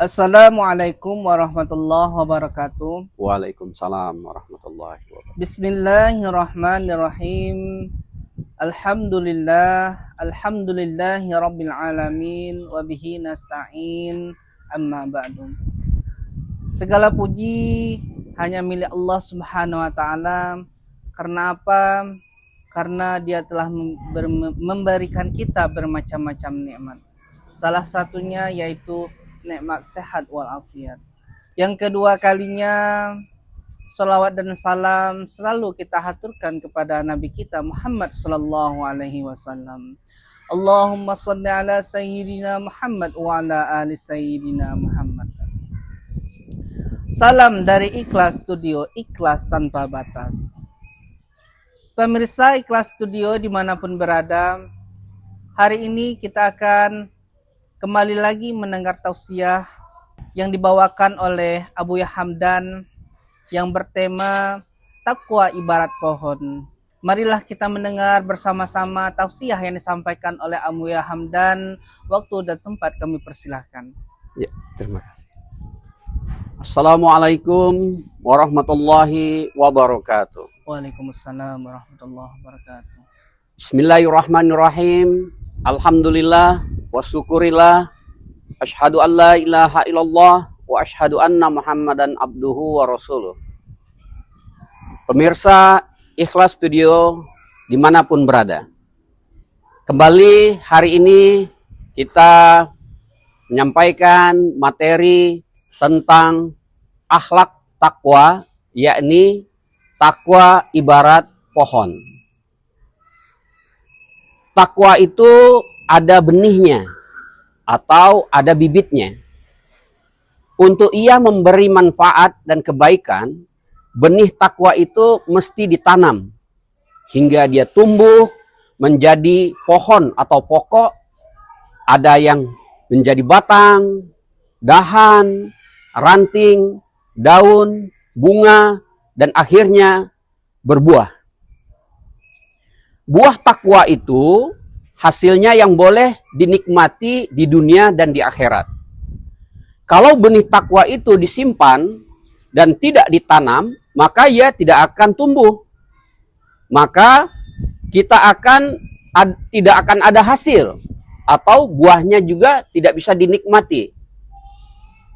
Assalamualaikum warahmatullahi wabarakatuh. Waalaikumsalam warahmatullahi wabarakatuh. Bismillahirrahmanirrahim. Alhamdulillahi rabbil alamin wa bihi nasta'in, amma ba'du. Segala puji hanya milik Allah Subhanahu wa taala. Karena apa? Karena Dia telah memberikan kita bermacam-macam nikmat. Salah satunya yaitu nikmat sehat walafiat. Yang kedua kalinya, salawat dan salam selalu kita haturkan kepada Nabi kita Muhammad sallallahu alaihi wasallam. Allahumma shalli ala sayyidina Muhammad wa ala ali sayyidina Muhammad. Salam dari Ikhlas Studio, ikhlas tanpa batas. Pemirsa Ikhlas Studio dimanapun berada, hari ini kita akan kembali lagi mendengar tausiah yang dibawakan oleh Abuya Hamdan yang bertema takwa ibarat pohon. Marilah kita mendengar bersama-sama tausiah yang disampaikan oleh Abuya Hamdan. Waktu dan tempat kami persilahkan. Ya, terima kasih. Assalamualaikum warahmatullahi wabarakatuh. Waalaikumsalam warahmatullahi wabarakatuh. Bismillahirrahmanirrahim. Alhamdulillah wa syukurillah. Asyhadu an la ilaha illallah wa asyhadu anna Muhammadan abduhu wa rasuluh. Pemirsa Ikhlas Studio dimanapun berada, kembali hari ini kita menyampaikan materi tentang akhlak takwa, yakni takwa ibarat pohon. Takwa itu ada benihnya atau ada bibitnya. Untuk ia memberi manfaat dan kebaikan, benih takwa itu mesti ditanam hingga dia tumbuh menjadi pohon atau pokok. Ada yang menjadi batang, dahan, ranting, daun, bunga, dan akhirnya berbuah. Buah takwa itu hasilnya yang boleh dinikmati di dunia dan di akhirat. Kalau benih takwa itu disimpan dan tidak ditanam, maka ia tidak akan tumbuh. Maka tidak akan ada hasil, atau buahnya juga tidak bisa dinikmati.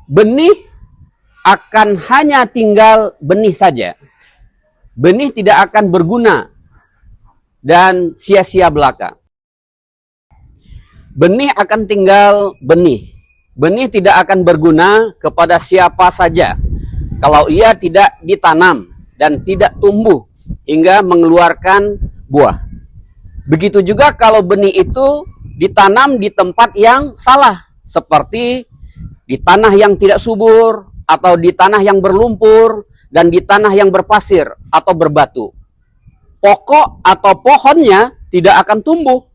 Benih akan hanya tinggal benih saja. Benih tidak akan berguna dan sia-sia belaka. Benih akan tinggal benih. Benih tidak akan berguna kepada siapa saja kalau ia tidak ditanam dan tidak tumbuh hingga mengeluarkan buah. Begitu juga kalau benih itu ditanam di tempat yang salah, seperti di tanah yang tidak subur, atau di tanah yang berlumpur, dan di tanah yang berpasir atau berbatu. Pokok atau pohonnya tidak akan tumbuh.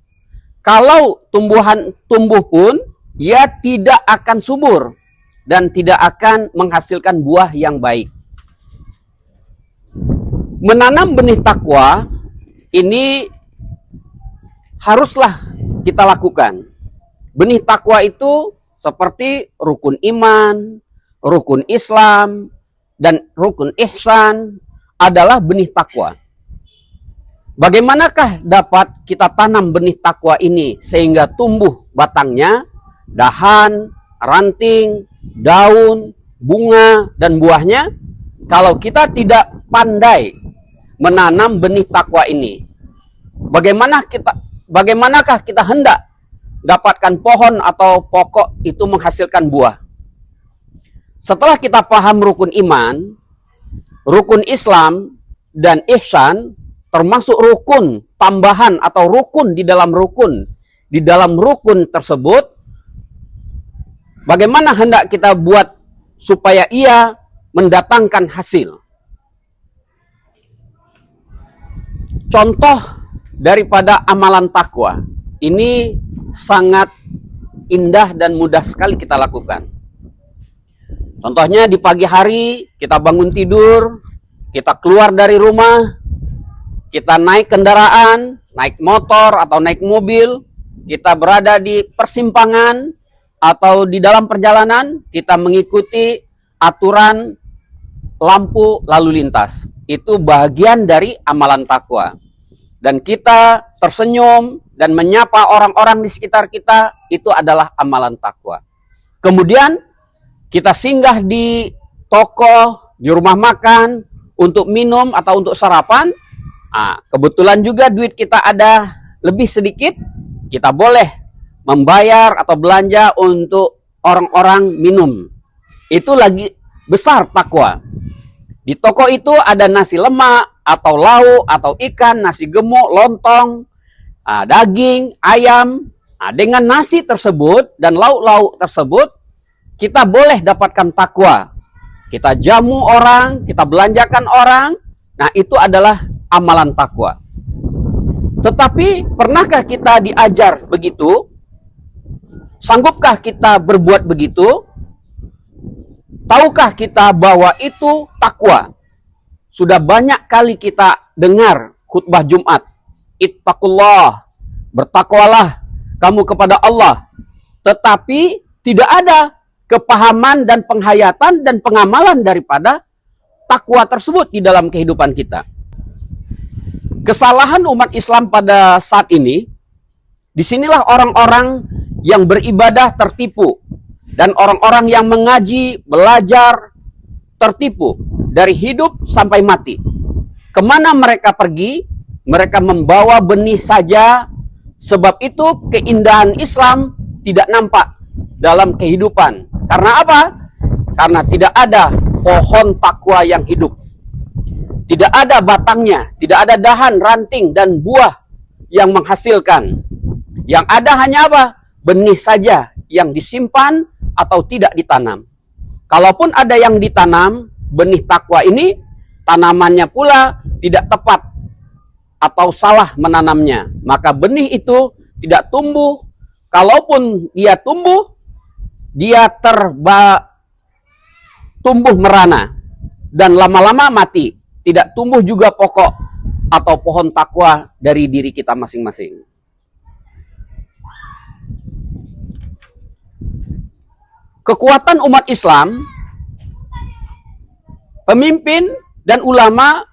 Kalau tumbuh pun, ia tidak akan subur dan tidak akan menghasilkan buah yang baik. Menanam benih takwa ini haruslah kita lakukan. Benih takwa itu seperti rukun iman, rukun Islam, dan rukun ihsan adalah benih takwa. Bagaimanakah dapat kita tanam benih takwa ini sehingga tumbuh batangnya, dahan, ranting, daun, bunga, dan buahnya? Kalau kita tidak pandai menanam benih takwa ini, bagaimanakah kita hendak dapatkan pohon atau pokok itu menghasilkan buah? Setelah kita paham rukun iman, rukun Islam, dan ihsan, termasuk rukun tambahan atau rukun di dalam rukun tersebut, bagaimana hendak kita buat supaya ia mendatangkan hasil? Contoh daripada amalan takwa ini sangat indah dan mudah sekali kita lakukan. Contohnya di pagi hari kita bangun tidur, kita keluar dari rumah, kita naik kendaraan, naik motor atau naik mobil, kita berada di persimpangan atau di dalam perjalanan kita mengikuti aturan lampu lalu lintas. Itu bagian dari amalan takwa. Dan kita tersenyum dan menyapa orang-orang di sekitar kita, itu adalah amalan takwa. Kemudian kita singgah di toko, di rumah makan, untuk minum atau untuk sarapan. Nah, kebetulan juga duit kita ada lebih sedikit, kita boleh membayar atau belanja untuk orang-orang minum. Itu lagi besar takwa. Di toko itu ada nasi lemak, atau lauk, atau ikan, nasi gemuk, lontong, daging, ayam. Dengan nasi tersebut dan lauk-lauk tersebut, kita boleh dapatkan takwa. Kita jamu orang, kita belanjakan orang. Nah, itu adalah amalan takwa. Tetapi, pernahkah kita diajar begitu? Sanggupkah kita berbuat begitu? Tahukah kita bahwa itu takwa? Sudah banyak kali kita dengar khutbah Jumat. Ittaqullah, bertakwalah kamu kepada Allah. Tetapi tidak ada kepahaman dan penghayatan dan pengamalan daripada takwa tersebut di dalam kehidupan kita. Kesalahan umat Islam pada saat ini, disinilah orang-orang yang beribadah tertipu. Dan orang-orang yang mengaji, belajar, tertipu. Dari hidup sampai mati. Kemana mereka pergi? Mereka membawa benih saja. Sebab itu keindahan Islam tidak nampak dalam kehidupan. Karena apa? Karena tidak ada pohon takwa yang hidup. Tidak ada batangnya. Tidak ada dahan, ranting, dan buah yang menghasilkan. Yang ada hanya apa? Benih saja yang disimpan atau tidak ditanam. Kalaupun ada yang ditanam, benih takwa ini, tanamannya pula tidak tepat atau salah menanamnya. Maka benih itu tidak tumbuh. Kalaupun dia tumbuh, dia tumbuh merana. Dan lama-lama mati. Tidak tumbuh juga pokok atau pohon takwa dari diri kita masing-masing. Kekuatan umat Islam, pemimpin dan ulama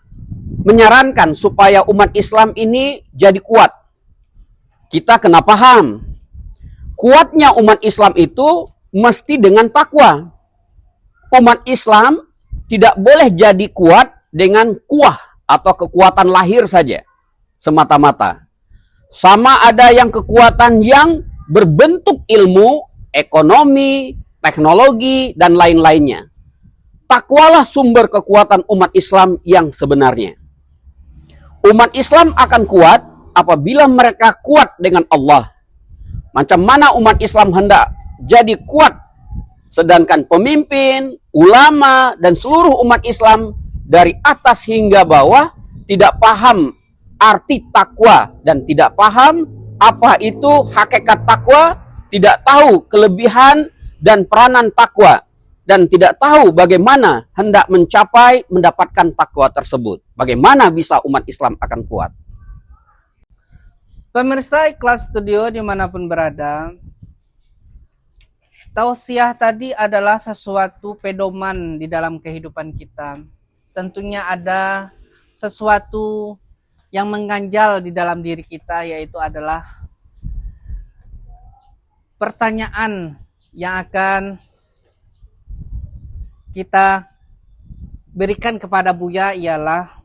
menyarankan supaya umat Islam ini jadi kuat. Kita kena paham, kuatnya umat Islam itu mesti dengan takwa. Umat Islam tidak boleh jadi kuat dengan kuah atau kekuatan lahir saja, semata-mata. Sama ada yang kekuatan yang berbentuk ilmu, ekonomi, teknologi, dan lain-lainnya. Takwalah sumber kekuatan umat Islam yang sebenarnya. Umat Islam akan kuat apabila mereka kuat dengan Allah. Macam mana umat Islam hendak jadi kuat, sedangkan pemimpin, ulama, dan seluruh umat Islam dari atas hingga bawah tidak paham arti takwa dan tidak paham apa itu hakikat takwa, tidak tahu kelebihan dan peranan takwa, dan tidak tahu bagaimana hendak mencapai mendapatkan takwa tersebut. Bagaimana bisa umat Islam akan kuat? Pemirsa Ikhlas Studio dimanapun berada, tausiah tadi adalah sesuatu pedoman di dalam kehidupan kita. Tentunya ada sesuatu yang mengganjal di dalam diri kita, yaitu adalah pertanyaan yang akan kita berikan kepada Buya ialah,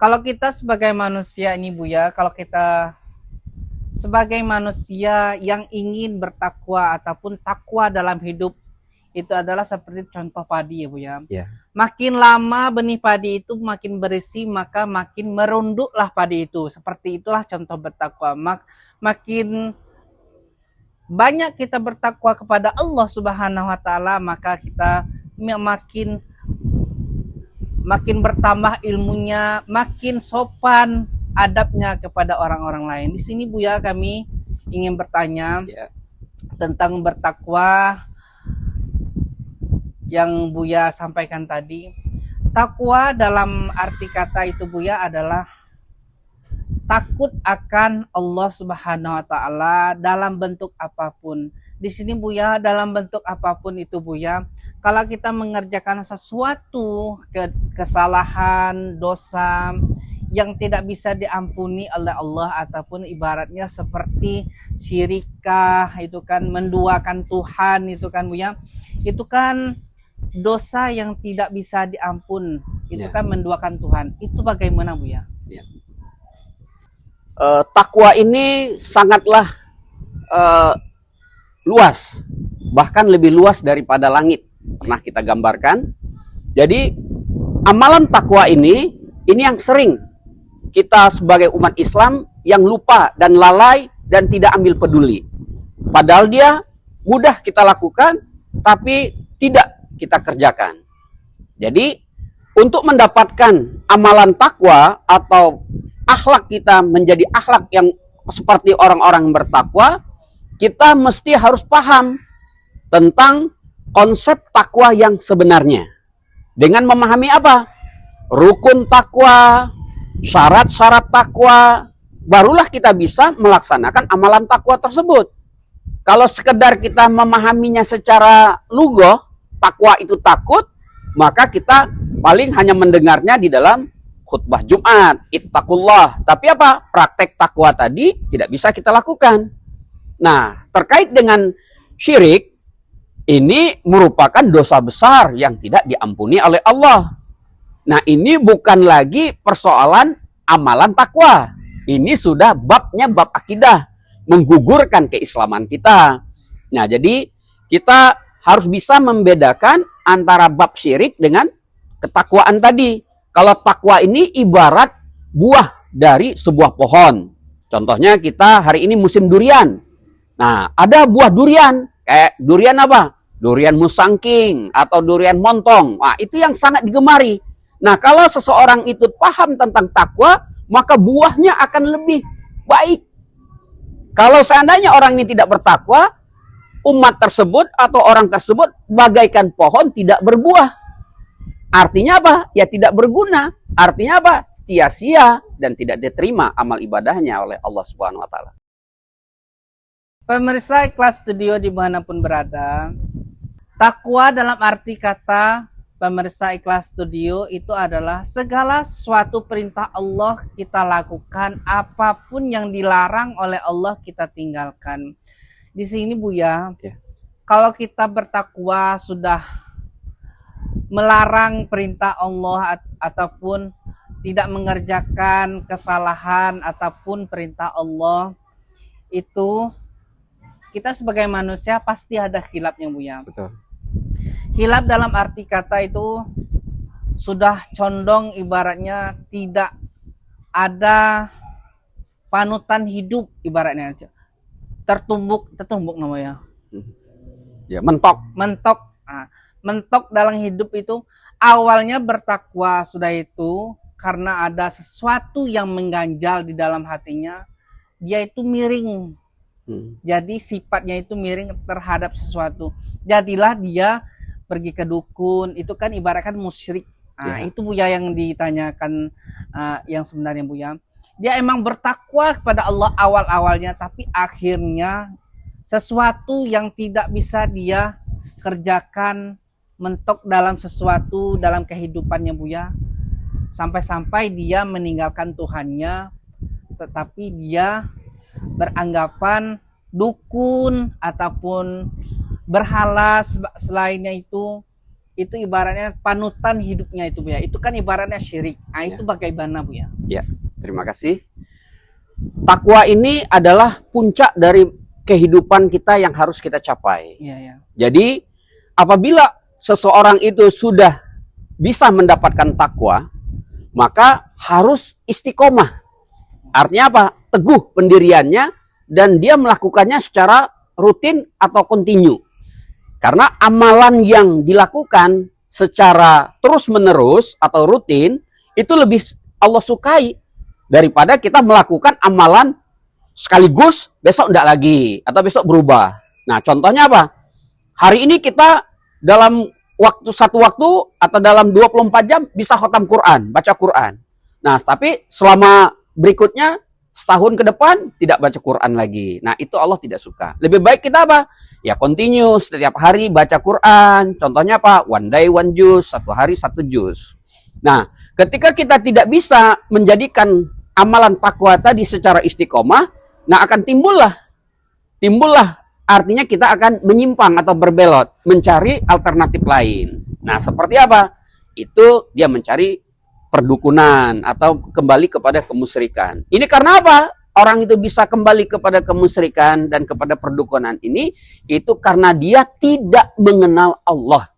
kalau kita sebagai manusia ini Buya, kalau kita sebagai manusia yang ingin bertakwa ataupun takwa dalam hidup, itu adalah seperti contoh padi ya Buya. Ya. Makin lama benih padi itu makin berisi, maka makin merunduklah padi itu. Seperti itulah contoh bertakwa. Makin banyak kita bertakwa kepada Allah Subhanahu wa taala, maka kita makin bertambah ilmunya, makin sopan adabnya kepada orang-orang lain. Di sini Buya kami ingin bertanya tentang bertakwa yang Buya sampaikan tadi. Takwa dalam arti kata itu Buya adalah takut akan Allah Subhanahu wa taala dalam bentuk apapun. di sini Buya, dalam bentuk apapun itu Buya, kalau kita mengerjakan sesuatu kesalahan, dosa yang tidak bisa diampuni oleh Allah, ataupun ibaratnya seperti syirikah, itu kan menduakan Tuhan, itu kan Buya, itu kan dosa yang tidak bisa diampun, itu kan menduakan Tuhan. Itu bagaimana Buya? Takwa ini sangatlah luas, bahkan lebih luas daripada langit. Pernah kita gambarkan. Jadi amalan takwa ini yang sering kita sebagai umat Islam yang lupa dan lalai dan tidak ambil peduli. Padahal dia mudah kita lakukan, tapi tidak kita kerjakan. Jadi untuk mendapatkan amalan takwa atau akhlak kita menjadi akhlak yang seperti orang-orang bertakwa, kita mesti harus paham tentang konsep takwa yang sebenarnya. Dengan memahami apa? Rukun takwa, syarat-syarat takwa, barulah kita bisa melaksanakan amalan takwa tersebut. Kalau sekedar kita memahaminya secara lugoh, takwa itu takut, maka kita paling hanya mendengarnya di dalam khutbah Jumat, ittaqullah. Tapi apa? Praktek takwa tadi tidak bisa kita lakukan. Nah, terkait dengan syirik, ini merupakan dosa besar yang tidak diampuni oleh Allah. Nah, ini bukan lagi persoalan amalan takwa. Ini sudah babnya bab akidah, menggugurkan keislaman kita. Nah, jadi kita harus bisa membedakan antara bab syirik dengan ketakwaan tadi. Kalau takwa ini ibarat buah dari sebuah pohon. Contohnya kita hari ini musim durian. Nah, ada buah durian. Kayak durian apa? Durian musangking atau durian montong. Nah, itu yang sangat digemari. Nah, kalau seseorang itu paham tentang takwa, maka buahnya akan lebih baik. Kalau seandainya orang ini tidak bertakwa, umat tersebut atau orang tersebut bagaikan pohon tidak berbuah. Artinya apa? Ya tidak berguna. Artinya apa? Sia-sia dan tidak diterima amal ibadahnya oleh Allah Subhanahu wa taala. Pemirsa Ikhlas Studio dimanapun berada, takwa dalam arti kata pemirsa Ikhlas Studio itu adalah segala suatu perintah Allah kita lakukan, apapun yang dilarang oleh Allah kita tinggalkan. Di sini Buya, kalau kita bertakwa sudah melarang perintah Allah ataupun tidak mengerjakan kesalahan ataupun perintah Allah, itu kita sebagai manusia pasti ada khilafnya Buya. Betul. Khilaf dalam arti kata itu sudah condong, ibaratnya tidak ada panutan hidup, ibaratnya tertumbuk namanya. Ya, mentok. Nah, mentok dalam hidup itu awalnya bertakwa, sudah itu karena ada sesuatu yang mengganjal di dalam hatinya, dia itu miring. Jadi sifatnya itu miring terhadap sesuatu. Jadilah dia pergi ke dukun, itu kan ibaratkan musyrik. Nah, itu Buya yang ditanyakan yang sebenarnya Buya. Dia emang bertakwa kepada Allah awal-awalnya, tapi akhirnya sesuatu yang tidak bisa dia kerjakan, mentok dalam sesuatu dalam kehidupannya Buya, sampai-sampai dia meninggalkan Tuhannya, tetapi dia beranggapan dukun ataupun berhala selainnya itu ibaratnya panutan hidupnya itu Buya. Itu kan ibaratnya syirik. Nah, itu bagaimana Buya? Ya, terima kasih. Takwa ini adalah puncak dari kehidupan kita yang harus kita capai. Jadi apabila seseorang itu sudah bisa mendapatkan takwa, maka harus istiqomah. Artinya apa? Teguh pendiriannya dan dia melakukannya secara rutin atau kontinu. Karena amalan yang dilakukan secara terus-menerus atau rutin itu lebih Allah sukai daripada kita melakukan amalan sekaligus besok enggak lagi atau besok berubah. Nah, contohnya apa? Hari ini kita dalam satu waktu atau dalam 24 jam bisa khatam Quran, baca Quran. Nah, tapi selama berikutnya setahun ke depan tidak baca Quran lagi. Nah, itu Allah tidak suka. Lebih baik kita apa? Ya continue setiap hari baca Quran. Contohnya apa? One day one juz, satu hari satu juz. Nah, ketika kita tidak bisa menjadikan amalan takwa tadi secara istiqomah, nah akan timbullah artinya kita akan menyimpang atau berbelot, mencari alternatif lain. Nah, seperti apa? Itu dia mencari perdukunan atau kembali kepada kemusyrikan. Ini karena apa? Orang itu bisa kembali kepada kemusyrikan dan kepada perdukunan ini, itu karena dia tidak mengenal Allah.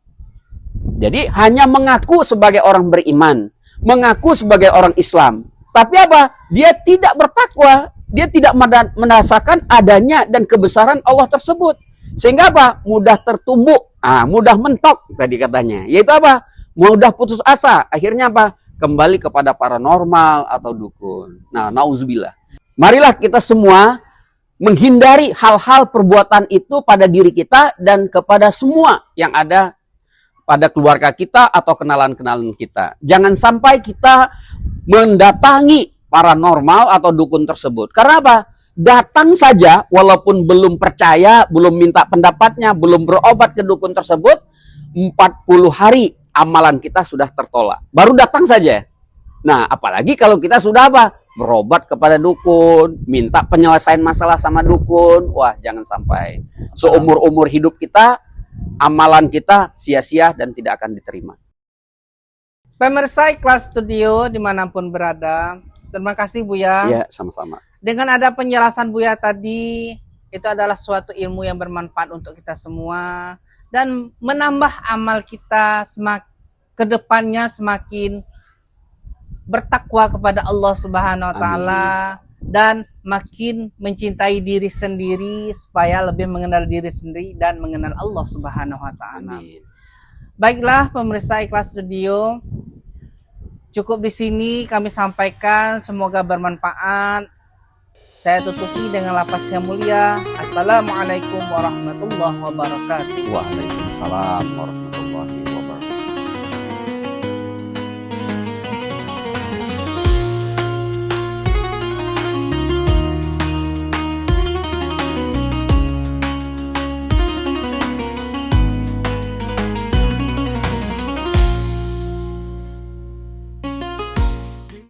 Jadi hanya mengaku sebagai orang beriman, mengaku sebagai orang Islam. Tapi apa? Dia tidak bertakwa, dia tidak merasakan adanya dan kebesaran Allah tersebut. Sehingga apa? Mudah tertumbuk, mudah mentok tadi katanya. Yaitu apa? Mudah putus asa. Akhirnya apa? Kembali kepada paranormal atau dukun. Nah, nauzubillah. Marilah kita semua menghindari hal-hal perbuatan itu pada diri kita dan kepada semua yang ada pada keluarga kita atau kenalan-kenalan kita. Jangan sampai kita mendatangi paranormal atau dukun tersebut. Karena apa? Datang saja walaupun belum percaya, belum minta pendapatnya, belum berobat ke dukun tersebut, 40 hari amalan kita sudah tertolak. Baru datang saja. Nah, apalagi kalau kita sudah apa? Berobat kepada dukun, minta penyelesaian masalah sama dukun. Wah, jangan sampai. Seumur-umur hidup kita, amalan kita sia-sia dan tidak akan diterima. Pemirsa Ikhlas Studio dimanapun berada, terima kasih Buya. Iya, sama-sama. Dengan ada penjelasan Buya tadi, itu adalah suatu ilmu yang bermanfaat untuk kita semua dan menambah amal kita ke depannya semakin bertakwa kepada Allah Subhanahu wa taala dan makin mencintai diri sendiri supaya lebih mengenal diri sendiri dan mengenal Allah Subhanahu wa taala. Baiklah pemirsa Ikhlas Studio, cukup di sini kami sampaikan, semoga bermanfaat. Saya tutupi dengan lafaz yang mulia. Assalamualaikum warahmatullahi wabarakatuh. Waalaikumsalam warahmatullahi wabarakatuh.